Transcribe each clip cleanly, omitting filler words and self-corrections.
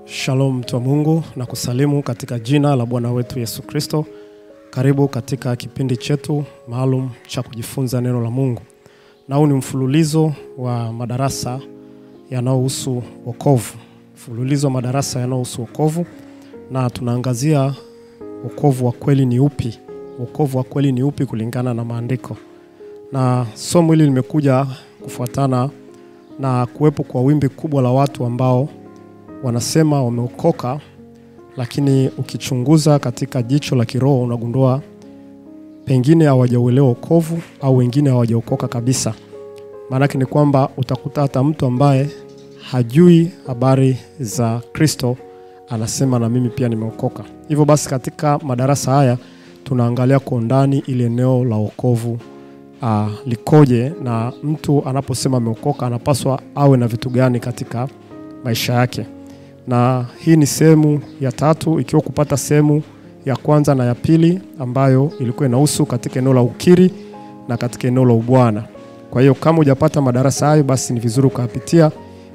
Shalom mtu wa Mungu na kusalimu katika jina la Bwana wetu Yesu Kristo. Karibu katika kipindi chetu maalum cha kujifunza neno la Mungu. Na huu ni mfululizo wa madarasa yanayohusu wokovu. Mfululizo wa madarasa yanayohusu wokovu, na tunaangazia wokovu wa kweli ni upi? Wokovu wa kweli ni upi kulingana na maandiko. Na somo hili limekuja kufuatana na kuwepo kwa wimbi kubwa la watu ambao wanasema wameokoka, lakini ukichunguza katika jicho la kiroho unagundua pengine hawajauelewa wokovu au wengine hawajaokoka kabisa. Maana yake ni kwamba utakuta hata mtu ambaye hajui habari za Kristo anasema na mimi pia nimeokoka. Hivyo basi katika madarasa haya tunaangalia kwa undani ile eneo la wokovu likoje, na mtu anaposema ameokoka anapaswa awe na vitu gani katika maisha yake. Na hii ni sehemu ya 3, ikiwa kupata sehemu ya kwanza na ya pili ambayo ilikuwa inahusu katika eneo la ukiri na katika eneo la ubwana. Kwa hiyo kama hujapata madarasa hayo, basi ni vizuri kuyapitia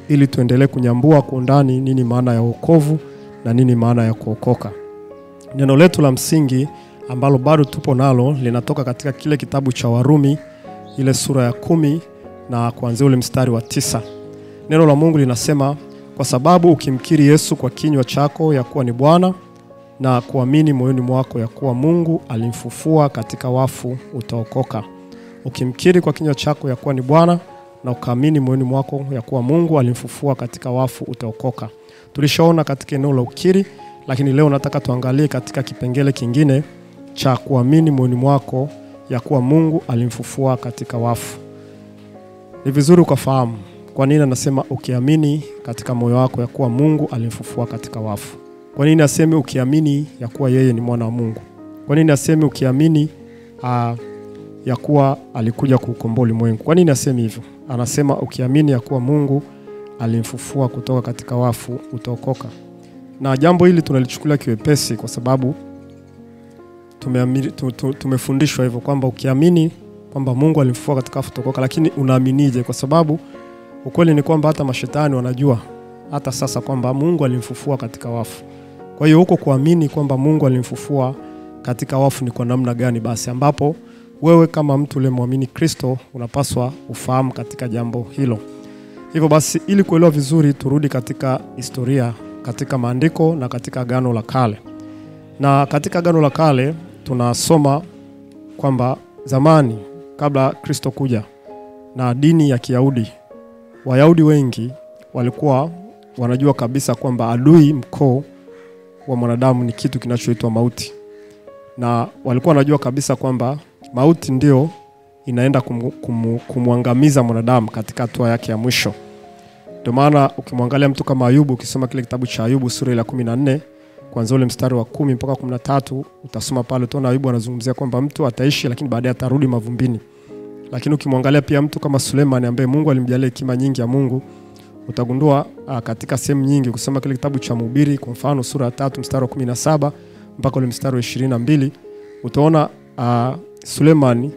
ili tuendelee kunyambua kwa undani nini maana ya wokovu na nini maana ya kuokoka. Neno letu la msingi ambalo bado tupo nalo linatoka katika kile kitabu cha Warumi, ile sura ya 10 na kuanzia ule mstari wa 9. Neno la Mungu linasema, kwa sababu ukimkiri Yesu kwa kinywa chako ya kuwa ni Bwana na kuamini moyoni mwako ya kuwa Mungu alimfufua katika wafu utaokoka. Ukimkiri kwa kinywa chako ya kuwa ni Bwana na ukaamini moyoni mwako ya kuwa Mungu alimfufua katika wafu utaokoka. Tulishaona katika eneo la ukiri, lakini leo nataka tuangalie katika kipengele kingine cha kuamini moyoni mwako ya kuwa Mungu alimfufua katika wafu. Ni vizuri ukafahamu kwa nini anasema ukiamini katika moyo wako ya kuwa Mungu alimfufua katika wafu. Kwa nini aseme ukiamini ya kuwa yeye ni mwana wa Mungu? Kwa nini aseme ukiamini ya kuwa alikuja kuukomboa ulimwengu? Kwa nini aseme hivyo? Anasema ukiamini ya kuwa Mungu alimfufua kutoka katika wafu utaokoka. Na jambo hili tunalichukulia kiwepesi kwa sababu tumefundishwa hivyo kwamba ukiamini kwamba Mungu alimfufua katika wafu utaokoka. Lakini unaaminije? Kwa sababu ukweli ni kwamba hata mashetani wanajua hata sasa kwamba Mungu alimfufua katika wafu. Kwa hiyo huko kuamini kwamba Mungu alimfufua katika wafu ni kwa namna gani basi, ambapo wewe kama mtu uliyemwamini Kristo unapaswa ufahamu katika jambo hilo. Hivyo basi ili kuelewa vizuri turudi katika historia, katika maandiko na katika Agano la Kale. Na katika Agano la Kale tunasoma kwamba zamani kabla Kristo kuja na dini ya Kiyahudi, Wayahudi wengi walikuwa wanajua kabisa kwamba adui mkuu wa mwanadamu ni kitu kinachoitwa mauti. Na walikuwa wanajua kabisa kwamba mauti ndio inaenda kumwangamiza mwanadamu katika hatua yake ya mwisho. Ndio maana ukimwangalia mtu kama Ayubu, ukisoma kile kitabu cha Ayubu sura ya 14 kuanzia ule mstari wa 10 mpaka 13, utasoma pale utaona Ayubu anazungumzia kwamba mtu ataishi lakini baadaye atarudi mavumbini. Lakini ukimwangalia pia mtu kama Suleiman ambaye Mungu alimjalia hekima nyingi ya Mungu, utagundua katika sehemu nyingi kusoma kile kitabu cha Mhubiri kwa mfano sura ya 3 mstari wa 17 mpaka ule mstari wa 22, utaona Suleiman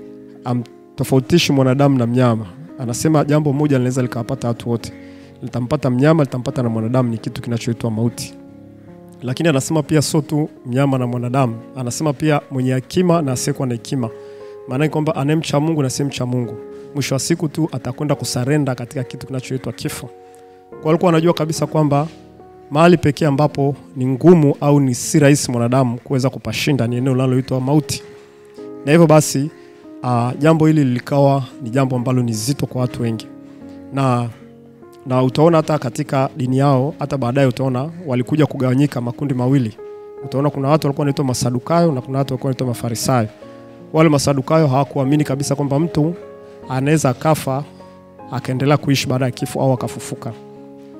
amtofautishi mwanadamu na mnyama. Anasema jambo moja linaweza likawapata watu wote. Litampata mnyama, litampata na mwanadamu, ni kitu kinachoitwa mauti. Lakini anasema pia sio tu mnyama na mwanadamu, anasema pia mwenye hekima na asiyekuwa na hekima. Maana kwamba anemcha Mungu na simcha Mungu, mwisho wa siku tu atakwenda kusarenda katika kitu kinachoitwa kifo. Kwa walikuwa wanajua kabisa kwamba mahali pekee ambapo ni ngumu au ni si rahisi mwanadamu kuweza kupashinda ni eneo linaloitwa mauti. Na hivyo basi jambo hili lilikawa ni jambo ambalo ni zito kwa watu wengi. Na utaona hata katika dini yao, hata baadaye utaona walikuja kugawanyika makundi mawili. Utaona kuna watu walikuwa wanaitwa Masadukayo na kuna watu walikuwa wanaitwa Mafarisayo. Wale Masadukayo hawakuamini kabisa kwamba mtu anaweza kafa akaendelea kuishi baada ya kifo au akafufuka.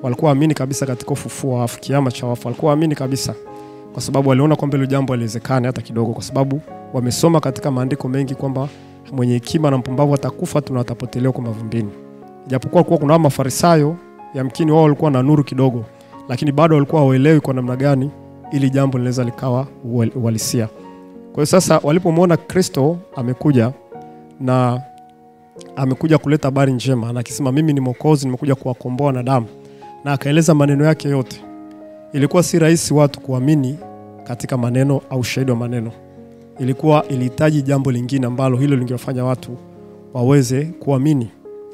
Walikuwa waamini kabisa katika ufufuo wa wafu, kiama cha wafu. Walikuwa waamini kabisa kwa sababu waliona kwamba hilo jambo haliwezekani hata kidogo, kwa sababu wamesoma katika maandiko mengi kwamba mwenye hekima na mpumbavu atakufa tu na atapotelea kwa mavumbini. Japokuwa kuna Mafarisayo yamkini wao walikuwa na nuru kidogo, lakini bado walikuwa hawaelewi kwa namna gani ili jambo linaweza likawa uhalisia. Kwa hiyo sasa walipomwona Kristo amekuja na amekuja kuleta habari njema, na akisema mimi ni Mwokozi, nimekuja kuwakomboa wanadamu, na akaeleza maneno yake yote. ilikuwa si rahisi watu kuamini katika maneno au shahidi wa maneno. Ilihitaji jambo lingine ambalo hilo lingewafanya watu waweze kuamini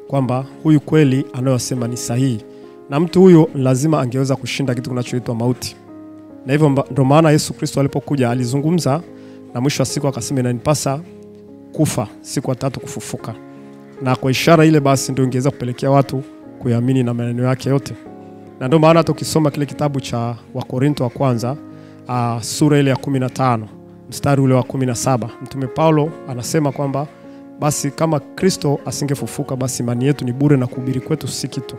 kwamba huyu kweli anayosema ni sahihi, na mtu huyo lazima angeweza kushinda kitu kinachoitwa mauti. Na hivyo ndio maana Yesu Kristo alipokuja alizungumza, na mwisho wa siku akasema inanipasa kufa, siku ya tatu kufufuka. Na kwa ishara ile basi ndio ingeweza kupelekea watu kuamini na maneno yake yote. Na ndio maana hata ukisoma kile kitabu cha Wakorintho wa kwanza sura ile ya 15 mstari ule wa 17, Mtume Paulo anasema kwamba basi kama Kristo asingefufuka basi imani yetu ni bure na kuhubiri kwetu si kitu.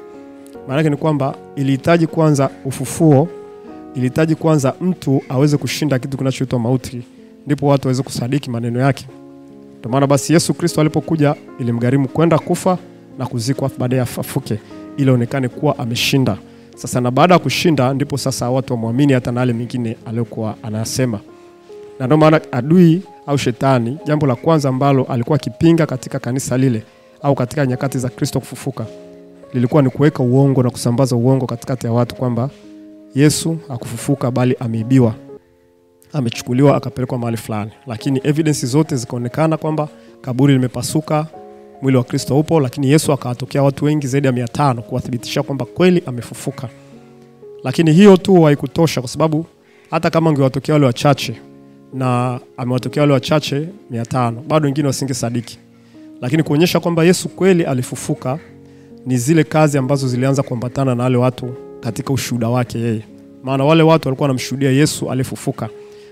Maana yake ni kwamba ilihitaji kwanza ufufuo, ilihitaji kwanza mtu aweze kushinda kitu kinachoitwa mauti, ndipo watu waweze kusadiki maneno yake. Ndio maana basi Yesu Kristo alipokuja ilimgharimu kwenda kufa na kuzikwa, baadaye afufuke ili aonekane kuwa ameshinda. Sasa na baada ya kushinda ndipo sasa watu wamwamini hata na wale mengine aliyokuwa anasema. Na ndio maana adui au shetani, jambo la kwanza ambalo alikuwa akipinga katika kanisa lile au katika nyakati za Kristo kufufuka, lilikuwa ni kuweka uongo na kusambaza uongo katikati ya watu kwamba Yesu hakufufuka bali ameibiwa, amechukuliwa akapelekwa mahali fulani. Lakini evidence zote zikaonekana kwamba kaburi limepasuka, mwili wa Kristo upo, lakini Yesu akawatokea watu wengi zaidi ya 500 kuwathibitisha kwamba kweli amefufuka. Lakini hiyo tu haikutosha, kwa sababu hata kama angewatokea wale wachache na amewatokea wale wachache 500, bado wengine wasingesadiki. Lakini kuonyesha kwamba Yesu kweli alifufuka ni zile kazi ambazo zilianza kuambatana na wale watu katika ushuhuda wake yeye. Maana wale watu walikuwa wanamshuhudia Yesu alifufuka.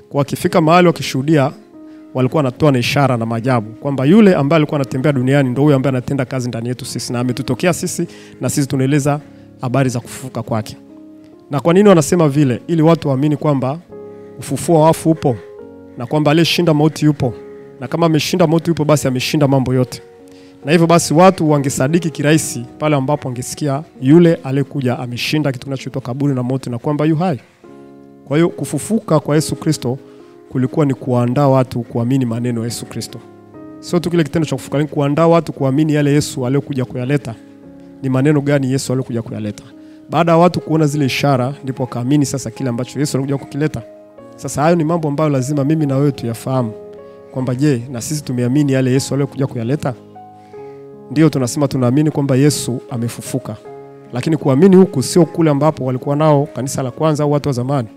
Kwa wakifika mahali wakishuhudia, walikuwa wanatoa na ishara na maajabu kwamba yule ambaye alikuwa anatembea duniani ndio huyo ambaye anatenda kazi ndani yetu sisi, na ametutokea sisi na sisi tunaeleza habari za kufufuka kwake. Na kwa nini wanasema vile? Ili watu waamini kwamba ufufuo wa wafu upo na kwamba aliyeshinda mauti yupo, na kama ameshinda mauti yupo basi ameshinda mambo yote. Na hivyo basi watu wangesadiki kirahisi pale ambapo wangesikia yule aliyekuja ameshinda kitu kinachoitwa kaburi na mauti na kwamba yu hai. Kwa hiyo kufufuka kwa Yesu Kristo kulikuwa ni kuandaa watu kuamini maneno ya Yesu Kristo. Sio tu kile kitendo cha kufufuka, ni kuandaa watu kuamini yale Yesu aliyokuja kuyaleta. Ni maneno gani Yesu aliyokuja kuyaleta? Baada ya watu kuona zile ishara ndipo wakaamini sasa kile ambacho Yesu alikuja kukileta. Sasa hayo ni mambo ambayo lazima mimi na wewe tuyafahamu. Kwamba je, na sisi tumeamini yale Yesu aliyokuja kuyaleta? Ndio tunasema tunaamini kwamba Yesu amefufuka. Lakini kuamini huku sio kule ambapo walikuwa nao kanisa la kwanza au watu wa zamani.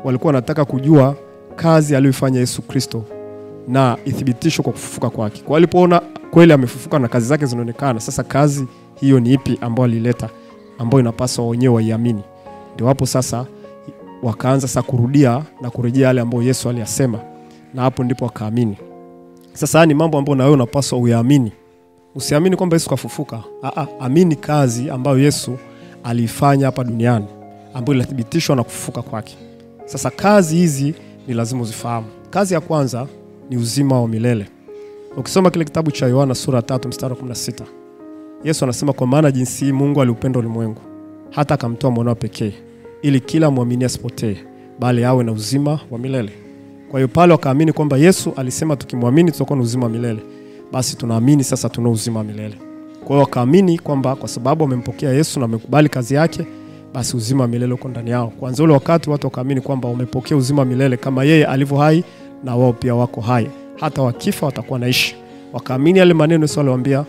Walikuwa wanataka kujua kazi aliyofanya Yesu Kristo na ithibitisho kwa kufufuka kwake. Kwa walipoona kweli amefufuka na kazi zake zinaonekana, sasa kazi hiyo ni ipi ambayo alileta ambayo inapaswa wenyewe waiamini? Ndio hapo sasa wakaanza sasa kurudia na kurejea yale ambayo Yesu aliyasema, na hapo ndipo wakaamini. Sasa ni mambo ambayo na wewe unapaswa uyaamini. Usiamini kwamba Yesu kafufuka. Amini kazi ambayo Yesu alifanya hapa duniani ambayo ilithibitishwa na kufufuka kwake. Sasa kazi hizi ni lazima uzifahamu. Kazi ya kwanza ni uzima wa milele. Ukisoma kile kitabu cha Yohana sura 3 mstari wa 16, Yesu anasema kwa maana jinsi Mungu aliupenda ulimwengu hata akamtoa mwanawe pekee ili kila muamini asipotee bali awe na uzima wa milele. Kwa hiyo pale wakaamini kwamba Yesu alisema tukimwamini tutakuwa na uzima wa milele. Basi tunaamini sasa tuna uzima wa milele. Kwa hiyo wakaamini kwamba kwa sababu wamempokea Yesu na wamekubali kazi yake, basi uzima wa milele uko ndani yao. Kwanza ule wakati watu wakaamini kwamba wamepokea uzima wa milele kama yeye alivyo hai na wao pia wako hai. Hata wakifa watakuwa naishi. Wakaamini yale maneno Yesu aliwaambia,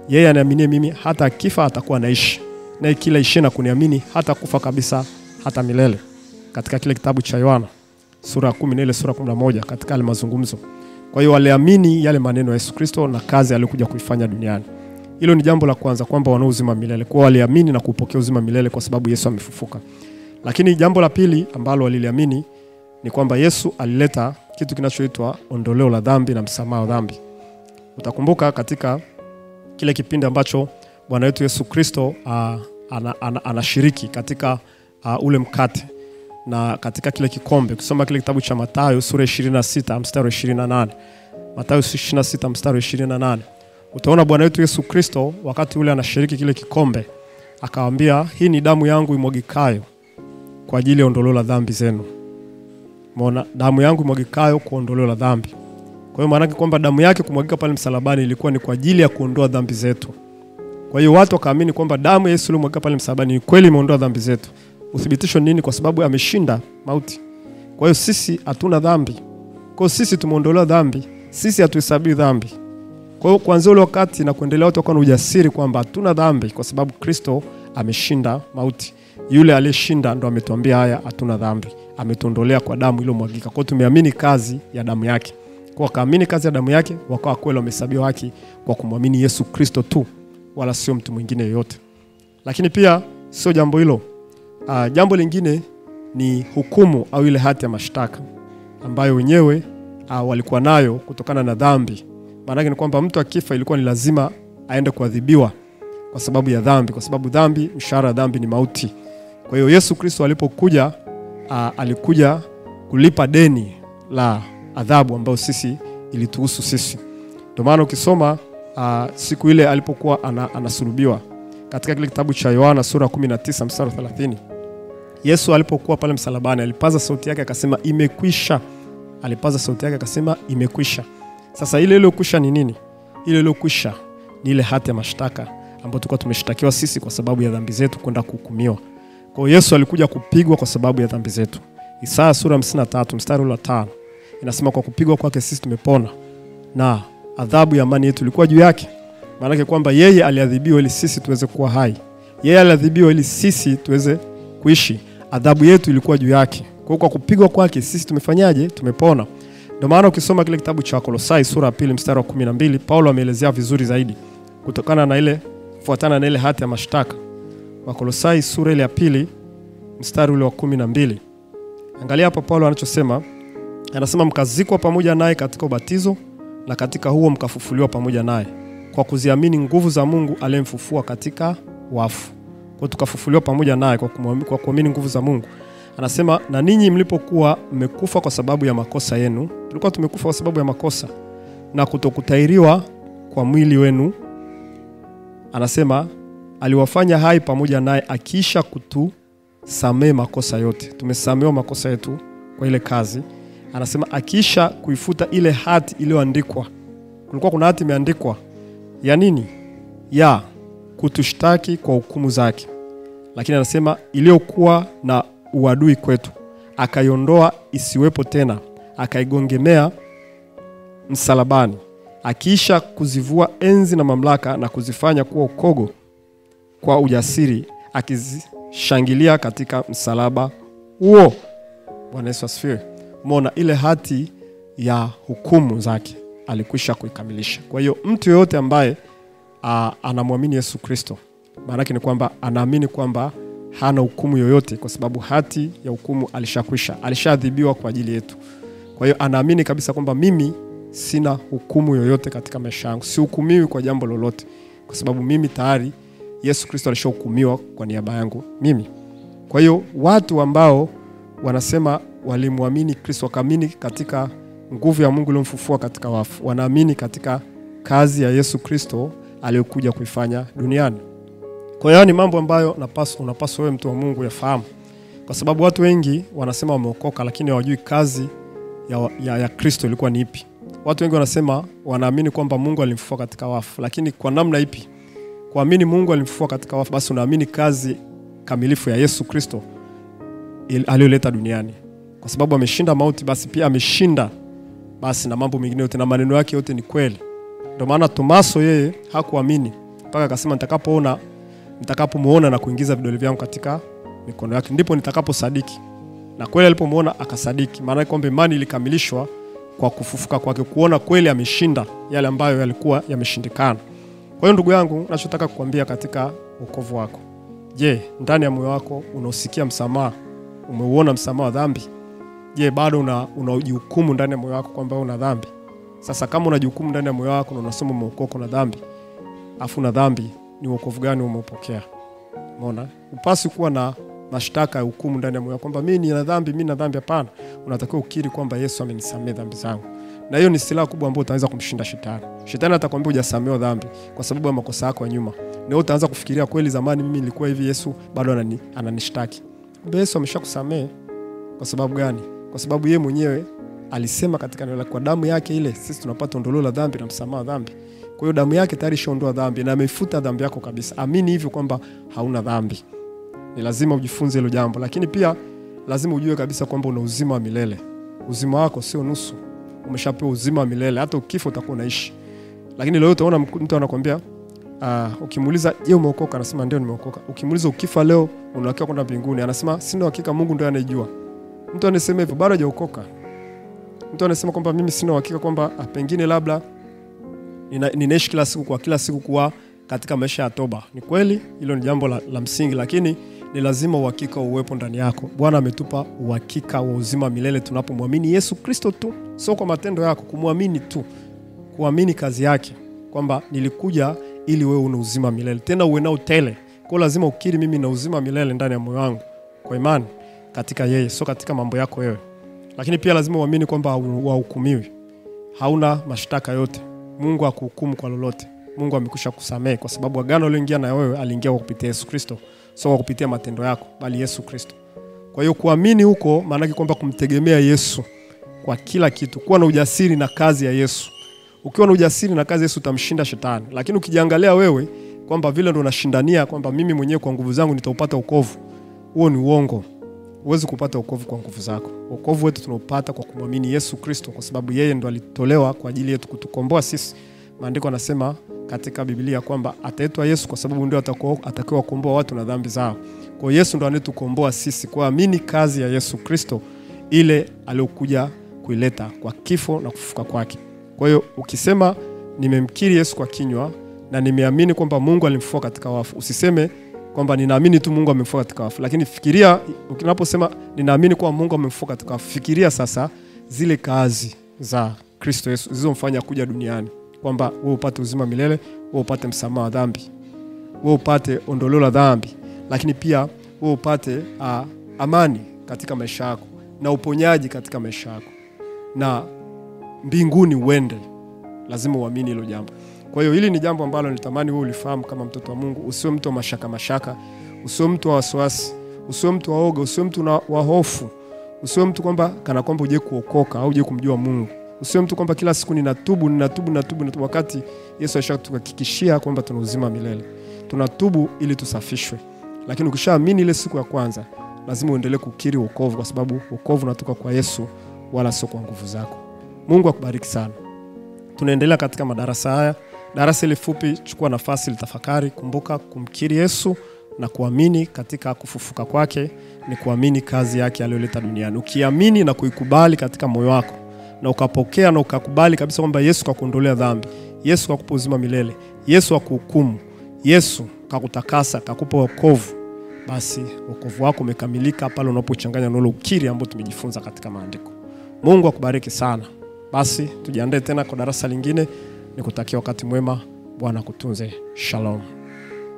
yeye anaamini mimi hata akifa atakuwa naishi. Na kila ishe na kuniamini hata kufa kabisa hata milele. Katika kile kitabu cha Yohana sura 10 na ile sura 11 katika ile mazungumzo. Kwa hiyo waliamini yale maneno ya Yesu Kristo na kazi aliyokuja kuifanya duniani. Hilo ni jambo la kwanza kwamba wana uzima milele. Kwa waliamini na kupokea uzima milele kwa sababu Yesu amefufuka. Lakini jambo la pili ambalo waliliamini ni kwamba Yesu alileta kitu kinachoitwa ondoleo la dhambi na msamaha wa dhambi. Utakumbuka katika kile kipindi ambacho Bwana wetu Yesu Kristo anashiriki katika ule mkate na katika kile kikombe. Kusoma kile kitabu cha Mathayo sura 26 mstari wa 28. Mathayo 26 mstari wa 28. Utaona Bwana wetu Yesu Kristo wakati ule anashiriki kile kikombe akawaambia, hii ni damu yangu imwagikayo kwa ajili ya ondoleo la dhambi zenu. Umeona, damu yangu imwagikayo kwa ondoleo la dhambi. Kwa hiyo maana yake kwamba damu yake kumwagika pale msalabani ilikuwa ni kwa ajili ya kuondoa dhambi zetu. Kwa hiyo watu wakaamini kwamba damu ya Yesu iliyomwagika pale msalabani ni kweli imeondoa dhambi zetu. Uthibitisho nini? Kwa sababu ameshinda mauti. Kwa hiyo sisi hatuna dhambi. Kwa hiyo sisi tumeondolewa dhambi. Sisi hatuhesabiwi dhambi. Kwa hiyo kuanzia ule wakati na kuendelea utakuwa na ujasiri kwamba hatuna dhambi kwa sababu Kristo ameshinda mauti. Yule aliyeshinda ndo ametuambia haya, hatuna dhambi. Ametuondolea kwa damu iliyomwagika. Kwa hiyo tumeamini kazi ya damu yake. Kwa kaamini kazi ya damu yake, wakawa kweli wamehesabiwa haki kwa kumwamini Yesu Kristo tu, wala sio mtu mwingine yoyote. Lakini pia sio jambo hilo. Jambo lingine ni hukumu au ile hati ya mashtaka ambayo wenyewe walikuwa nayo kutokana na dhambi. Maana yake ni kwamba mtu akifa ilikuwa ni lazima aende kuadhibiwa kwa sababu ya dhambi, kwa sababu dhambi, mshahara wa dhambi ni mauti. Kwa hiyo Yesu Kristo alipokuja, alikuja kulipa deni la adhabu ambayo sisi ilituhusu sisi. Ndio maana ukisoma siku ile alipokuwa anasulubiwa katika kile kitabu cha Yohana sura 19 mstari 30, Yesu alipokuwa pale msalabani alipaza sauti yake akasema imekwisha. Alipaza sauti yake akasema imekwisha. Sasa ile iliyokwisha ni nini? Ile iliyokwisha ni ile hati ya mashtaka ambayo tulikuwa tumeshtakiwa sisi kwa sababu ya dhambi zetu kwenda kuhukumiwa. Kwa hiyo Yesu alikuja kupigwa kwa sababu ya dhambi zetu. Isaya sura 53 mstari wa 5 inasema kwa kupigwa kwake sisi tumepona na adhabu ya amani yetu ilikuwa juu yake. Maana yake kwamba yeye aliadhibiwa ili sisi tuweze kuwa hai. Yeye aliadhibiwa ili sisi tuweze kuishi. Adhabu yetu ilikuwa juu yake. Kwa kupigwa kwake sisi tumefanyaje? Tumepona. Ndio maana ukisoma kile kitabu cha Wakolosai sura ya 2 mstari wa 12, Paulo ameelezea vizuri zaidi kutokana na ile kufuatana na ile hati ya mashtaka. Wakolosai sura ile ya 2 mstari ule wa 12. Angalia hapo Paulo anachosema. Anasema mkazikwa pamoja naye katika ubatizo na katika huo mkafufuliwa pamoja naye kwa kuziamini nguvu za Mungu aliyemfufua katika wafu. Kwa tukafufuliwa pamoja naye kwa kuamini nguvu za Mungu. Anasema na ninyi mlipokuwa mmekufa kwa sababu ya makosa yenu, tulikuwa tumekufa kwa sababu ya makosa na kutokutahiriwa kwa mwili wenu. Anasema aliwafanya hai pamoja naye akiisha kutusamehe makosa yote. Tumesamehewa makosa yetu kwa ile kazi. Anasema akiisha kuifuta ile hati iliyoandikwa. Kulikuwa kuna hati imeandikwa ya nini? Ya kutushtaki kwa hukumu zake. Lakini anasema iliyokuwa na uadui kwetu, akaiondoa isiwepo tena, akaigongemea msalabani. Akiisha kuzivua enzi na mamlaka na kuzifanya kuwa ukogo kwa ujasiri, akizishangilia katika msalaba huo. Bwana Yesu asifiwe. Umeona ile hati ya hukumu zake alikwisha kuikamilisha. Kwa hiyo mtu yote ambaye anamwamini Yesu Kristo, maana yake ni kwamba anaamini kwamba hana hukumu yoyote kwa sababu hati ya hukumu alishakwisha, alishadhibiwa kwa ajili yetu. Kwa hiyo anaamini kabisa kwamba mimi sina hukumu yoyote katika maisha yangu. Sihukumiwi kwa jambo lolote kwa sababu mimi tayari Yesu Kristo alishahukumiwa kwa niaba yangu mimi. Kwa hiyo watu ambao wanasema walimwamini Kristo, wakaamini katika nguvu ya Mungu iliyomfufua katika wafu, wanaamini katika kazi ya Yesu Kristo aliyokuja kuifanya duniani. Kwa hiyo ni mambo ambayo unapaswa wewe mtu wa Mungu yafahamu. Kwa sababu watu wengi wanasema wameokoka lakini hawajui kazi ya Kristo ilikuwa ni ipi. Watu wengi wanasema wanaamini kwamba Mungu alimfufua katika wafu, lakini kwa namna ipi? Kuamini Mungu alimfufua katika wafu, basi unaamini kazi kamilifu ya Yesu Kristo aliyoleta duniani. Kwa sababu ameshinda mauti, basi pia ameshinda basi na mambo mengine yote, na maneno yake yote ni kweli. Ndio maana Tomaso yeye hakuamini mpaka akasema nitakapomuona na kuingiza vidole vyangu katika mikono yake ndipo nitakaposadiki. Na kweli alipomuona akasadiki. Maana kwamba imani ilikamilishwa kwa kufufuka kwake, kuona kweli ameshinda yale ambayo yalikuwa yameshindikana. Kwa hiyo ndugu yangu, ninachotaka kukuambia katika wokovu wako, je, ndani ya moyo wako unausikia msamaha? Umeuona msamaha wa dhambi? Je, bado unajihukumu ndani ya moyo wako kwamba una dhambi? Sasa kama unajihukumu ndani ya moyo wako na unasema umeokoka na dhambi, afu na dhambi, ni wokovu gani umeupokea? Umeona? Upasi kuwa na mashtaka ya hukumu ndani ya moyo wako kwamba mimi nina dhambi, hapana. Unatakiwa ukiri kwamba Yesu amenisamehe dhambi zangu. Na hiyo ni silaha kubwa ambayo utaweza kumshinda shetani. Shetani atakwambia hujasamehewa dhambi kwa sababu ya makosa yako ya nyuma. Na wewe utaanza kufikiria kweli zamani mimi nilikuwa hivi, Yesu bado ananishtaki. Yesu ameshakusamehe. Kwa sababu gani? Kwa sababu yeye mwenyewe alisema katika neno lake, kwa damu yake ile sisi tunapata ondoleo la dhambi na msamaha wa dhambi. Kwa hiyo damu yake tayari ishaondoa dhambi na amefuta dhambi yako kabisa. Amini hivyo kwamba hauna dhambi. Ni lazima ujifunze hilo jambo, lakini pia lazima ujue kabisa kwamba una uzima wa milele. Uzima wako sio nusu. Umeshapewa uzima wa milele, hata ukifa utakuwa unaishi. Lakini leo utaona mtu anakuambia ukimuuliza je, umeokoka? Anasema ndio nimeokoka. Ukimuuliza ukifa leo unaelekea kwenda mbinguni, anasema sina hakika, Mungu ndiye anayejua. Mtu anasema hivyo bado hajaokoka. Mtu anasema kwamba mimi sina hakika kwamba pengine labda ninaishi kila siku kuwa katika maisha ya toba. Ni kweli hilo ni jambo la msingi, lakini ni lazima uhakika uwepo ndani yako. Bwana ametupa uhakika wa uzima milele tunapomwamini Yesu Kristo tu, sio kwa matendo yako, kumwamini tu. Kuamini kazi yake kwamba nilikuja ili wewe una uzima milele, tena uwe nao tele. Kwa lazima ukiri mimi na uzima milele ndani ya moyo wangu kwa imani katika yeye, sio katika mambo yako wewe. Lakini pia lazima uamini kwamba hukumiwi. Hauna mashtaka yote. Mungu hakuhukumu kwa lolote. Mungu amekwisha kusamehe kwa sababu agano aliloingia na wewe aliingia kwa kupitia Yesu Kristo, sio kwa kupitia matendo yako, bali Yesu Kristo. Kwa hiyo kuamini huko maana yake kwamba kumtegemea Yesu kwa kila kitu, kuwa na ujasiri na kazi ya Yesu. Ukiwa na ujasiri na kazi ya Yesu utamshinda shetani. Lakini ukijiangalia wewe kwamba vile ndo unashindania kwamba mimi mwenyewe kwa nguvu zangu nitaupata wokovu, huo ni uongo. Huwezi kupata wokovu kwa nguvu zako. Wokovu wetu tunaupata kwa kumwamini Yesu Kristo, kwa sababu yeye ndo alitolewa kwa ajili yetu kutukomboa sisi. Maandiko yanasema katika Biblia kwamba ataitwa Yesu kwa sababu ndio atakiwa kukomboa watu na dhambi zao. Kwa Yesu ndo anayetukomboa sisi, kwa amini kazi ya Yesu Kristo ile aliyokuja kuileta kwa kifo na kufufuka kwake. Kwa hiyo ukisema nimemkiri Yesu kwa kinywa na nimeamini kwamba Mungu alimfufua katika wafu, usiseme kwamba ninaamini tu Mungu amemfufua katika wafu, lakini fikiria unaposema ninaamini kwamba Mungu amemfufua katika wafu, fikiria sasa zile kazi za Kristo Yesu zilizomfanya kuja duniani, kwamba wewe upate uzima milele, wewe upate msamaha wa dhambi, wewe upate ondoleo la dhambi, lakini pia wewe upate amani katika maisha yako na uponyaji katika maisha yako na mbinguni uende. Lazima uamini hilo jambo. Kwa hiyo hili ni jambo ambalo nilitamani wewe ulifahamu kama mtoto wa Mungu. Usiwe mtu wa mashaka, usiwe mtu wa wasiwasi, usiwe mtu wa oga, usiwe mtu wa hofu, usiwe mtu kwamba kana kwamba uje kuokoka au uje kumjua Mungu. Usiwe mtu kwamba kila siku ninatubu wakati Yesu alishatuhakikishia kwamba tuna uzima milele. Tunatubu ili tusafishwe. Lakini ukishaamini ile siku ya kwanza, lazima uendelee kukiri wokovu, kwa sababu wokovu unatoka kwa Yesu wala sio kwa nguvu zako. Mungu akubariki sana. Tunaendelea katika madarasa haya. Darasa ile fupi, chukua nafasi litafakari. Kumbuka kumkiri Yesu na kuamini katika kufufuka kwake ni kuamini kazi yake aliyoleta duniani. Ukiamini na kuikubali katika moyo wako na ukapokea na ukakubali kabisa kwamba Yesu kakuondolea dhambi, Yesu kakupa uzima milele, Yesu akuhukumu, Yesu kakutakasa, kakupa wokovu, basi wokovu wako umekamilika pale unapochanganya na ule ukiri ambao tumejifunza katika maandiko. Mungu akubariki sana. Basi tujiandae tena kwa darasa lingine. Nikutakia wakati mwema. Bwana kutunze. Shalom.